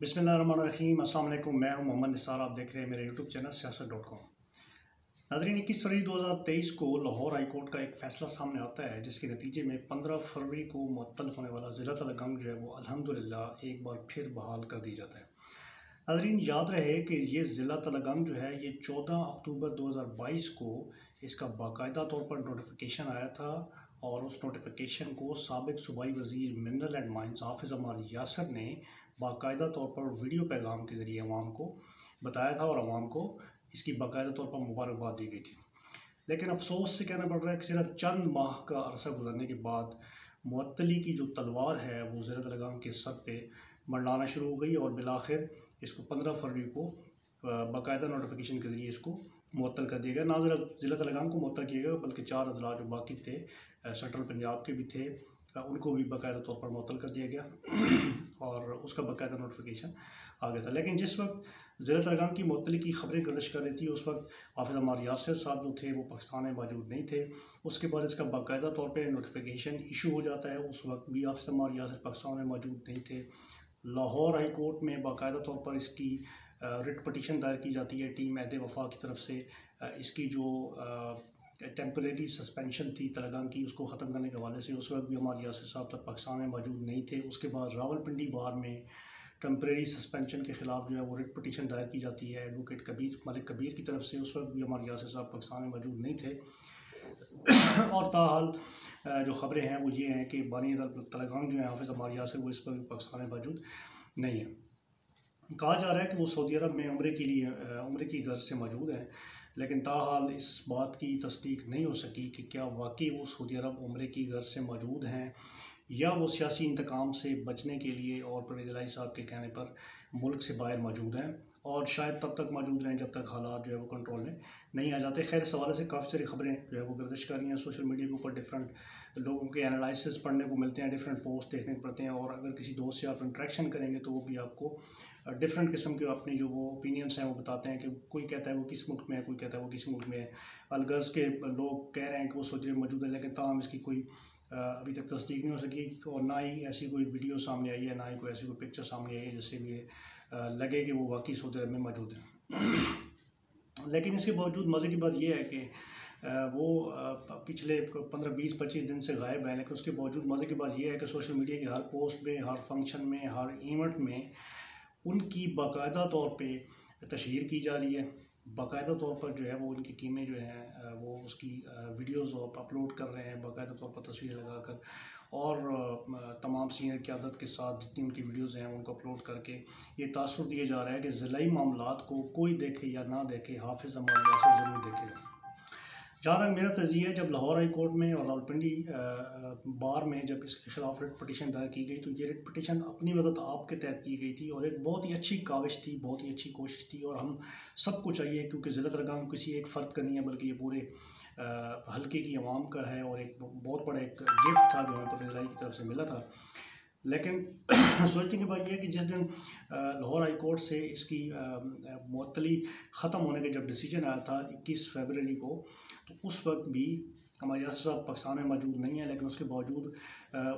बिस्मिल्लाहिर्रहमानिर्रहीम। अस्सलाम वालेकुम। मैं हूं मोहम्मद निसार। आप देख रहे हैं मेरे यूट्यूब चैनल सियासत.com। नाज़रीन, 21 फरवरी 2023 को लाहौर हाई कोर्ट का एक फ़ैसला सामने आता है जिसके नतीजे में 15 फरवरी को मुअत्तल होने वाला ज़िला तलगंग जो है वो अल्हम्दुलिल्लाह एक बार फिर बहाल कर दी जाता है। नाज़रीन, याद रहे कि ये ज़िला तलगंग जो है ये 14 अक्टूबर 2022 को इसका बाकायदा तौर पर नोटिफिकेशन आया था और उस नोटिफिकेशन को साबिक़ सूबाई वज़ीर मिनरल एंड माइंस हाफिज़ अम्मार यासर ने बाकायदा तौर पर वीडियो पैगाम के ज़रिए अवाम को बताया था और अवाम को इसकी बाकायदा तौर पर मुबारकबाद दी गई थी। लेकिन अफसोस से कहना पड़ रहा है कि सिर्फ चंद माह का अरसा गुजरने के बाद मुअत्तली की जो तलवार है वो ज़िला तलगंग के सर पे मंडलाना शुरू हो गई और बिलाखिर इसको 15 फरवरी को बाकायदा नोटिफिकेशन के ज़रिए इसको मुअत्तल कर दिया गया। ना सिर्फ ज़िला तलगंग को मुअत्तल किया गया बल्कि 4 अजला जो बाकी थे सेंट्रल पंजाब के भी थे उनको भी बाकायदा तौर पर मुअत्तल कर दिया गया और उसका बाकायदा नोटिफिकेशन आ गया था। लेकिन जिस वक्त ज़िला तलगंग की मुअत्तली की खबरें गर्दिश कर रही थी उस वक्त हाफिज़ अम्मार यासर साहब जो थे वो पाकिस्तान में मौजूद नहीं थे। उसके बाद इसका बाकायदा तौर पर नोटिफिकेशन इशू हो जाता है। उस वक्त भी हाफिज़ अम्मार यासर पाकिस्तान में मौजूद नहीं थे। लाहौर हाई कोर्ट में बाकायदा तौर पर इसकी रिट पटिशन दायर की जाती है टीम अहद वफा की तरफ से। इसकी जो टेम्परेरी सस्पेंशन थी तलगंग की उसको ख़त्म करने के हवाले से उस वक्त भी हमारे यासर साहब तक पाकिस्तान में मौजूद नहीं थे। उसके बाद रावलपिंडी बार में टेम्परेरी सस्पेंशन के ख़िलाफ़ जो है वो रिट पटिशन दायर की जाती है एडवोकेट कबीर मलिक कबीर की तरफ से। उस वक्त भी हमारे यासर साहब पाकिस्तान में मौजूद नहीं थे और ताहाल जो ख़बरें हैं वो ये हैं कि बानी तलगंग जो है हाफिज़ अम्मार यासर वो इस पर पाकिस्तान में मौजूद नहीं है। कहा जा रहा है कि वो सऊदी अरब में उम्रे की गर्ज से मौजूद हैं, लेकिन ताहाल इस बात की तस्दीक नहीं हो सकी कि क्या वाकई वो सऊदी अरब उम्रे की गर्ज से मौजूद हैं या वो सियासी इंतकाम से बचने के लिए और परवेज़ इलाही साहब के कहने पर मुल्क से बाहर मौजूद हैं और शायद तब तक मौजूद रहें जब तक हालात जो है वो कंट्रोल में नहीं आ जाते। खैर, इस हवाले से काफ़ी सारी ख़बरें जो है वो गर्दिश कर रही हैं सोशल मीडिया के ऊपर। डिफरेंट लोगों के एनालिसिस पढ़ने को मिलते हैं, डिफरेंट पोस्ट देखने को पड़ते हैं और अगर किसी दोस्त से आप इंटरेक्शन करेंगे तो वो भी आपको डिफरेंट किस्म के अपनी जो वो ओपिनियंस हैं वो बताते हैं कि कोई कहता है वो किस मुल्क में है, कोई कहता है वो किस मुल्क में है। अलगर्ज के लोग कह रहे हैं कि वो सऊदी अरब मौजूद है, लेकिन ताहम इसकी कोई अभी तक तस्दीक नहीं हो सकी और ना ही ऐसी कोई वीडियो सामने आई है, ना ही कोई ऐसी कोई पिक्चर सामने आई है जिससे भी लगे कि वो वाकई सऊदी अरब में मौजूद है। लेकिन इसके बावजूद मज़े की बात यह है कि वो पिछले 15-20-25 दिन से गायब हैं, लेकिन उसके बावजूद मज़े की बात यह है कि सोशल मीडिया के हर पोस्ट में, हर फंक्शन में, हर इवेंट में उनकी बाकायदा तौर पे तशहीर की जा रही है। बाकायदा तौर पर जो है वो उनकी टीमें जो हैं वो उसकी वीडियोज़ अपलोड कर रहे हैं बाकायदा तौर पर तस्वीरें लगाकर और तमाम सीनियर क़यादत के साथ जितनी उनकी वीडियोज़ हैं उनको अपलोड करके ये तासुर दिया जा रहा है कि ज़िलाई मामलात को कोई देखे या ना देखे, हाफिज़ अम्मार यासर ज़रूर देखेगा। जहाँ तक मेरा तज़िया है, जब लाहौर हाई कोर्ट में और रावलपिंडी बार में जब इसके ख़िलाफ़ रिट पटिशन दायर की गई तो ये रिट पटिशन अपनी मदद आपके तहत की गई थी और एक बहुत ही अच्छी काविश थी, बहुत ही अच्छी कोशिश थी और हम सबको चाहिए, क्योंकि ज़िला तलगंग किसी एक फ़र्द का नहीं है बल्कि ये पूरे हल्के की आवाम का है और एक बहुत बड़ा एक गिफ्ट था जो हमें परवेज़ इलाही की तरफ से मिला था। लेकिन सोचने की बात यह है कि जिस दिन लाहौर हाई कोर्ट से इसकी मुअत्तली ख़त्म होने का जब डिसीजन आया था 21 फरवरी को, तो उस वक्त भी हमारे यासर साहब पाकिस्तान में मौजूद नहीं है, लेकिन उसके बावजूद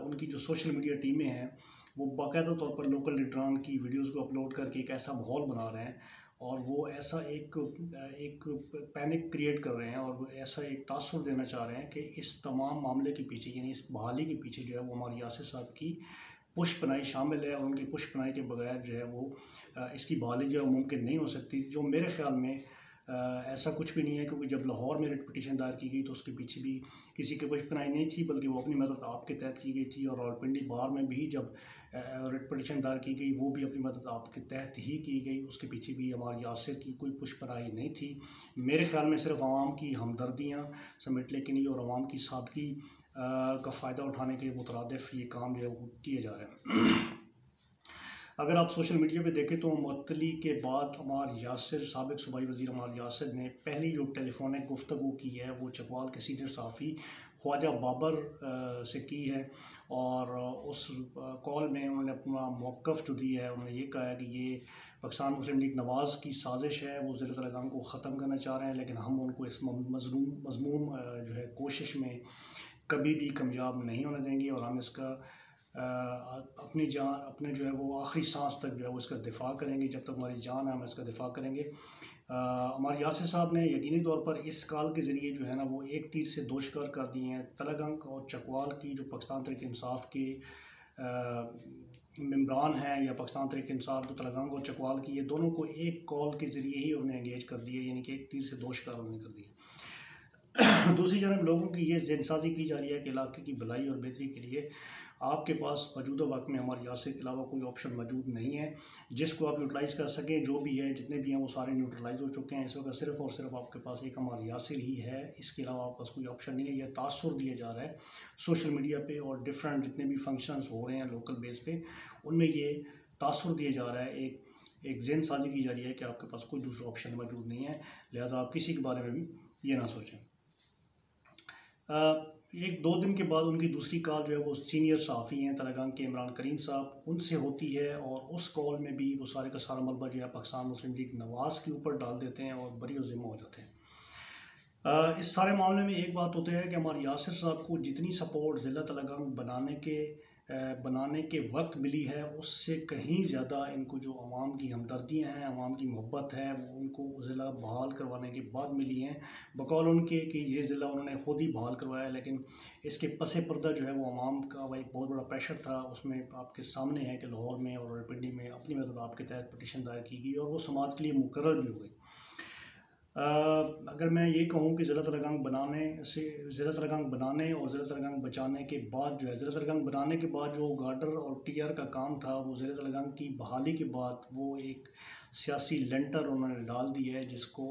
उनकी जो सोशल मीडिया टीमें हैं वो बाकायदा तौर पर लोकल लीडरान की वीडियोज़ को अपलोड करके एक ऐसा माहौल बना रहे हैं और वो ऐसा एक पैनिक क्रिएट कर रहे हैं और वो ऐसा एक तासुर देना चाह रहे हैं कि इस तमाम मामले के पीछे, यानी इस बहाली के पीछे जो है वो हमारे यासर साहब की पुष्पनाई शामिल है और उनकी पुष्पनाई के बगैर जो है वो इसकी बहाली जो है मुमकिन नहीं हो सकती। जो मेरे ख़्याल में ऐसा कुछ भी नहीं है, क्योंकि जब लाहौर में रिट पटिशन दायर की गई तो उसके पीछे भी किसी की पुष्पनाई नहीं थी बल्कि वो अपनी मदद आपके तहत की गई थी और रावलपिंडी बार में भी जब रिट पटिशन दायर की गई वो भी अपनी मदद आपके तहत ही की गई, उसके पीछे भी हमारे यासर की कोई पुष्पनाई नहीं थी। मेरे ख़्याल में सिर्फ आवाम की हमदर्दियाँ समेटने के लिए और आवाम की सादगी का फ़ायदा उठाने के मुतरादिफ ये काम जो है वो किए जा रहे हैं। अगर आप सोशल मीडिया पे देखें तो मुअत्तली के बाद अम्मार यासर, साबिक़ सूबाई वज़ीर अम्मार यासर ने पहली जो टेलीफोनिक गुफ्तगू की है वो चकवाल के सीनियर सहाफ़ी ख्वाजा बाबर से की है और उस कॉल में उन्होंने अपना मौक़िफ़ जो दिया है, उन्होंने ये कहा है कि ये पाकिस्तान मुस्लिम लीग नवाज़ की साजिश है, वो ज़िला तलगंग को ख़त्म करना चाह रहे हैं, लेकिन हम उनको इस मज़मूम जो है कोशिश में कभी भी कामयाब नहीं होने देंगे और हम इसका अपनी जान अपने जो है वो आखिरी सांस तक जो है वो इसका दिफा करेंगे। जब तक हमारी जान है हम इसका दिफा करेंगे। हमारे यासिर साहब ने यकीनी तौर पर इस कॉल के ज़रिए जो है ना वो एक तीर से दो शिकार कर दिए हैं। तलगंग और चकवाल की जो पाकिस्तान तहरीक इंसाफ के मेम्बरान हैं या पाकिस्तान तहरीक इंसाफ जो तलगंग और चकवाल की, ये दोनों को एक कॉल के ज़रिए ही उन्हें एंगेज कर दिया, यानी कि एक तीर से दो शिकार उन्होंने कर दिए। दूसरी जानब लोगों की ये ज़हनसाजी की जा रही है कि इलाके की भलाई और बेहतरी के लिए आपके पास मौजूदा वक्त में हमारे यासिर के अलावा कोई ऑप्शन मौजूद नहीं है जिसको आप यूटिलाइज़ कर सकें। जो भी है, जितने भी हैं वो सारे न्यूट्रलाइज हो चुके हैं। इस वक्त सिर्फ़ और सिर्फ आपके पास एक हमारे यासिर ही है, इसके अलावा आपके पास कोई ऑप्शन नहीं है। यह तासुर दिया जा रहा है सोशल मीडिया पे और डिफरेंट जितने भी फंक्शंस हो रहे हैं लोकल बेस पे, उनमें ये तासुर दिया जा रहा है, एक ज़हन साजी की जा रही है कि आपके पास कोई दूसरा ऑप्शन मौजूद नहीं है, लिहाजा आप किसी के बारे में भी ये ना सोचें। एक दो दिन के बाद उनकी दूसरी कॉल जो है वो सीनियर सहाफ़ी हैं तलगंग के इमरान करीम साहब, उनसे होती है और उस कॉल में भी वो सारे का सारा मलबा जो है पाकिस्तान मुस्लिम लीग नवाज़ के ऊपर डाल देते हैं और बरी ज़िम्मा हो जाते हैं। इस सारे मामले में एक बात होती है कि हमारे यासिर साहब को जितनी सपोर्ट ज़िला तलगंग बनाने के वक्त मिली है उससे कहीं ज़्यादा इनको जो अवाम की हमदर्दियाँ हैं, अवाम की मोहब्बत है, वो उनको ज़िला बहाल करवाने के बाद मिली हैं। बकौल उनके कि ये ज़िला उन्होंने ख़ुद ही बहाल करवाया, लेकिन इसके पसे पर्दा जो है वो अवाम का एक बहुत बड़ा प्रेशर था। उसमें आपके सामने है कि लाहौर में और रावलपिंडी में अपनी मदद आपके तहत पटिशन दायर की गई और वो समाअत के लिए मुकर्रर भी हो गई। अगर मैं ये कहूँ कि ज़िला तलगंग बनाने और ज़िला तलगंग बचाने के बाद जो है, ज़िला तलगंग बनाने के बाद जो गार्डर और टीआर का काम था वो ज़िला तलगंग की बहाली के बाद वो एक सियासी लेंटर उन्होंने डाल दिया है जिसको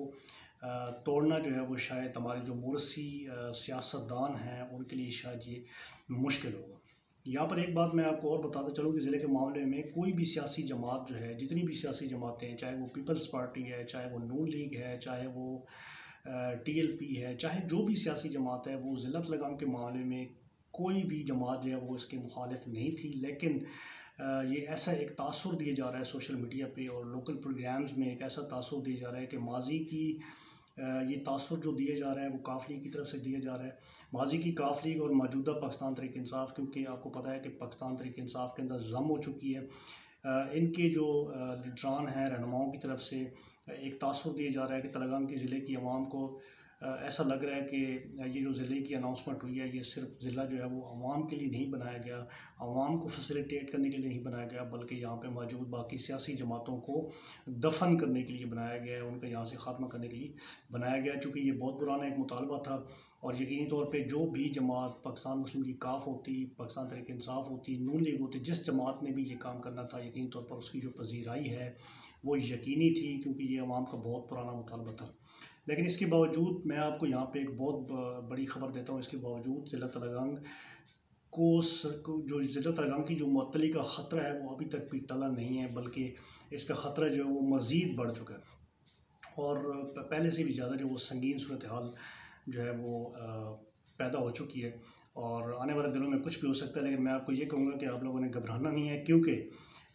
तोड़ना जो है वो शायद हमारे जो मुरसी सियासतदान हैं उनके लिए शायद ये मुश्किल होगा। यहाँ पर एक बात मैं आपको और बताता चलूँ कि ज़िले के मामले में कोई भी सियासी जमात जो है, जितनी भी सियासी जमातें हैं, चाहे वो पीपल्स पार्टी है, चाहे वो नून लीग है, चाहे वो टीएलपी है, चाहे जो भी सियासी जमात है, वो ज़िला तलगंग के मामले में कोई भी जमात जो है वो इसके मुखालिफ नहीं थी। लेकिन ये ऐसा एक तासुर दिया जा रहा है सोशल मीडिया पे और लोकल प्रोग्राम्स में एक ऐसा तासुर दिया जा रहा है कि माजी की ये तासुर जो दिया जा रहा है वो काफ लीग की तरफ से दिया जा रहा है। माजी की काफ लीग और मौजूदा पाकिस्तान तहरीक इंसाफ, क्योंकि आपको पता है कि पाकिस्तान तहरीक इंसाफ के अंदर जम हो चुकी है, इनके जो लीडरान हैं रहनुमाओं की तरफ से एक तासुर दिया जा रहा है कि तलगंग के ज़िले की आवाम को ऐसा लग रहा है कि ये जो ज़िले की अनाउंसमेंट हुई है ये सिर्फ ज़िला जो है वो आवाम के लिए नहीं बनाया गया, आवाम को फैसिलिटेट करने के लिए नहीं बनाया गया, बल्कि यहाँ पे मौजूद बाकी सियासी जमातों को दफन करने के लिए बनाया गया है, उनका यहाँ से ख़ात्मा करने के लिए बनाया गया। चूँकि ये बहुत पुराना एक मुतालबा था और यकीनी तौर पे जो भी जमात पाकिस्तान मुस्लिम लीग काफ होती, पाकिस्तान तहरीक इंसाफ होती, नून लीग होती, जिस जमात ने भी ये काम करना था, यकीनी तौर पर उसकी जो पजीराई है वो यकीनी थी, क्योंकि ये अवाम का बहुत पुराना मुतालबा था। लेकिन इसके बावजूद मैं आपको यहाँ पे एक बहुत बड़ी ख़बर देता हूँ। इसके बावजूद ज़िला तलगंग जो ज़िला तलगंग की जो मुअत्तली का ख़तरा है वो अभी तक भी टला नहीं है, बल्कि इसका ख़तरा जो है वो मज़ीद बढ़ चुका है और पहले से भी ज़्यादा जो वो संगीन सूरत हाल जो है वो पैदा हो चुकी है और आने वाले दिनों में कुछ भी हो सकता है। लेकिन मैं आपको ये कहूँगा कि आप लोगों ने घबराना नहीं है, क्योंकि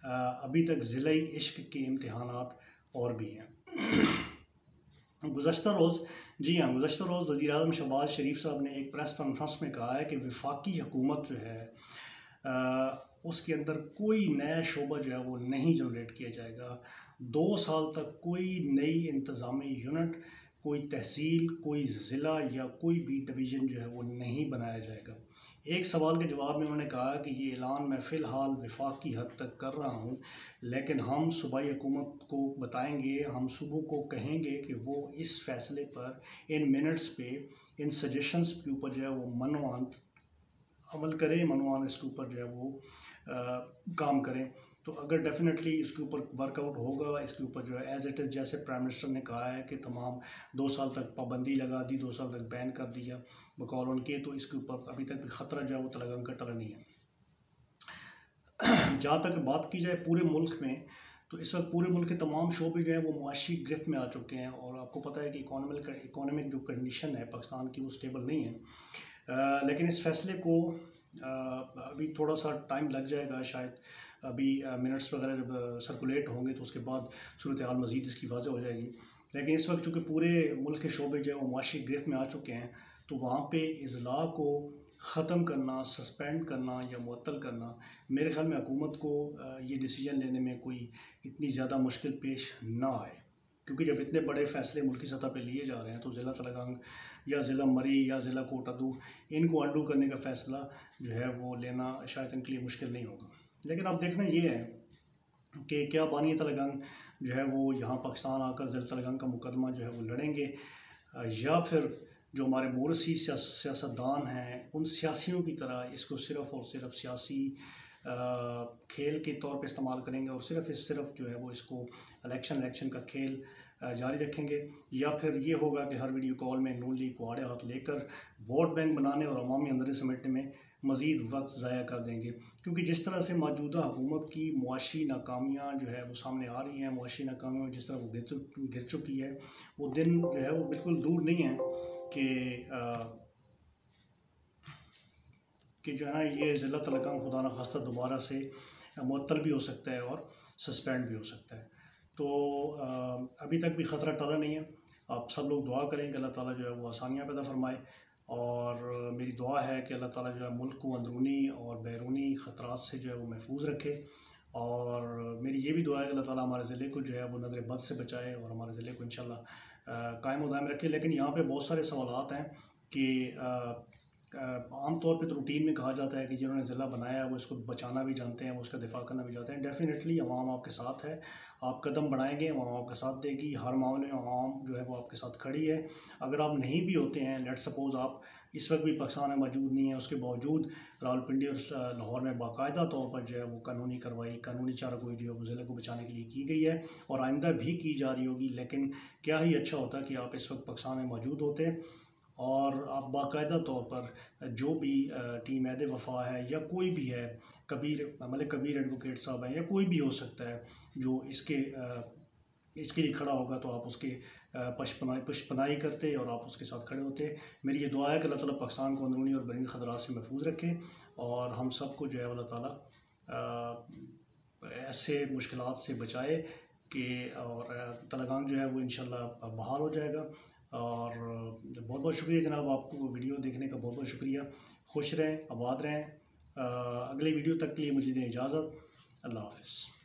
अभी तक ज़िले इश्क के इम्तिहानात और भी हैं। गुज़श्ता रोज़ वज़ीर-ए-आज़म शहबाज शरीफ साहब ने एक प्रेस कॉन्फ्रेंस में कहा है कि वफाकी हुकूमत जो है उसके अंदर कोई नया शोबा जो है वो नहीं जनरेट किया जाएगा। 2 साल तक कोई नई इंतज़ामी यूनिट, कोई तहसील, कोई ज़िला या कोई भी डिवीज़न जो है वो नहीं बनाया जाएगा। एक सवाल के जवाब में उन्होंने कहा कि ये ऐलान मैं फ़िलहाल वफाक की हद तक कर रहा हूँ, लेकिन हम सूबाई हुकूमत को बताएंगे, हम सूबों को कहेंगे कि वो इस फ़ैसले पर, इन मिनट्स पे, इन सजेशंस के ऊपर जो है वो मनोआन अमल करें, मनोआन इसके ऊपर जो है वो काम करें। तो अगर डेफिनेटली इसके ऊपर वर्कआउट होगा, इसके ऊपर जो है एज़ इट इज़, जैसे प्राइम मिनिस्टर ने कहा है कि तमाम 2 साल तक पाबंदी लगा दी, 2 साल तक बैन कर दिया बकौल उनके, तो इसके ऊपर अभी तक भी ख़तरा जो है वो तलगंग का टला नहीं है। जहाँ तक बात की जाए पूरे मुल्क में, तो इस वक्त पूरे मुल्क के तमाम शोबे जो हैं वो मुआशी गिरफ्त में आ चुके हैं और आपको पता है कि इकोनॉमिक जो कंडीशन है पाकिस्तान की वो स्टेबल नहीं है। लेकिन इस फैसले को अभी थोड़ा सा टाइम लग जाएगा, शायद अभी मिनट्स वगैरह जब सर्कुलेट होंगे तो उसके बाद सूरत हाल मज़ीद इसकी वाज़ेह हो जाएगी। लेकिन इस वक्त चूँकि पूरे मुल्क के शोबे जो है वो मुआशी गिरफ्त में आ चुके हैं, तो वहाँ पे इज़लाह को ख़त्म करना, सस्पेंड करना या मुअत्तल करना, मेरे ख़्याल में हुकूमत को ये डिसीजन लेने में कोई इतनी ज़्यादा मुश्किल पेश ना आए, क्योंकि जब इतने बड़े फ़ैसले मुल्की सतह पे लिए जा रहे हैं तो ज़िला तलगांग या ज़िला मरी या ज़िला कोटादू इनको अंडू करने का फ़ैसला जो है वो लेना शायद इनके लिए मुश्किल नहीं होगा। लेकिन अब देखना ये है कि क्या बानी तलगांग जो है वो यहाँ पाकिस्तान आकर ज़िला तलगांग का मुकदमा जो है वो लड़ेंगे, या फिर जो हमारे मोरसी सियासतदान हैं उन सियासियों की तरह इसको सिर्फ़ और सिर्फ सियासी खेल के तौर पे इस्तेमाल करेंगे और सिर्फ जो है वो इसको इलेक्शन का खेल जारी रखेंगे, या फिर ये होगा कि हर वीडियो कॉल में नून लीग को आड़े हाथ लेकर वोट बैंक बनाने और अवामी अंदर समेटने में मज़ीद वक्त ज़ाया कर देंगे। क्योंकि जिस तरह से मौजूदा हुकूमत की मुआशी नाकामियाँ जो है वो सामने आ रही हैं, मुआशी नाकामियों जिस तरह वो गिर चुकी है, वो दिन जो है वो बिल्कुल दूर नहीं है कि जो है ना ये ज़िला तलगांग खुदा न खास्ता दोबारा से मुअत्तल भी हो सकता है और सस्पेंड भी हो सकता है। तो अभी तक भी ख़तरा टला नहीं है। आप सब लोग दुआ करें कि अल्लाह ताला जो है वो आसानियाँ पैदा फरमाए, और मेरी दुआ है कि अल्लाह ताला जो है मुल्क को अंदरूनी और बैरूनी ख़तरात से जो है वो महफूज रखे, और मेरी ये भी दुआ है कि अल्लाह ताला हमारे ज़िले को जो है वो नज़र बद से बचाए और हमारे ज़िले को इंशाल्लाह कायम दायम रखे। लेकिन यहाँ पे बहुत सारे सवालात हैं कि आम तौर पे तो रूटीन में कहा जाता है कि जिन्होंने ज़िला बनाया है वो इसको बचाना भी जानते हैं, वो उसका दिफा करना भी जानते हैं। डेफिनेटली अवाम आपके साथ है, आप कदम बढ़ाएंगे अवाम आपका साथ देगी, हर मामले में अवाम जो है वो आपके साथ खड़ी है। अगर आप नहीं भी होते हैं, लेट सपोज़ आप इस वक्त भी पाकिस्तान में मौजूद नहीं है, उसके बावजूद रावलपिंडी और लाहौर में बाकायदा तौर पर जो है वो कानूनी कार्रवाई, कानूनी चारागोई जो है वो ज़िले को बचाने के लिए की गई है और आइंदा भी की जा रही होगी। लेकिन क्या ही अच्छा होता कि आप इस वक्त पाकिस्तान में मौजूद होते और आप बाकायदा तौर पर जो भी टीम ऐद वफ़ा है या कोई भी है, कबीर एडवोकेट साहब हैं या कोई भी हो सकता है जो इसके लिए खड़ा होगा, तो आप उसके पुष्पनाई करते और आप उसके साथ खड़े होते। मेरी ये दुआ है कि अल्लाह ताला पाकिस्तान को अंदरूनी और बैरूनी ख़तरात से महफूज रखे और हम सब को जो है अल्लाह ताला ऐसे मुश्किलात से बचाए कि और तलगांग जो है वो इंशाल्लाह बहाल हो जाएगा। और बहुत बहुत शुक्रिया जनाब, आपको वीडियो देखने का बहुत बहुत शुक्रिया। खुश रहें, आबाद रहें। अगले वीडियो तक के लिए मुझे दें इजाज़त। अल्लाह हाफ़िज़।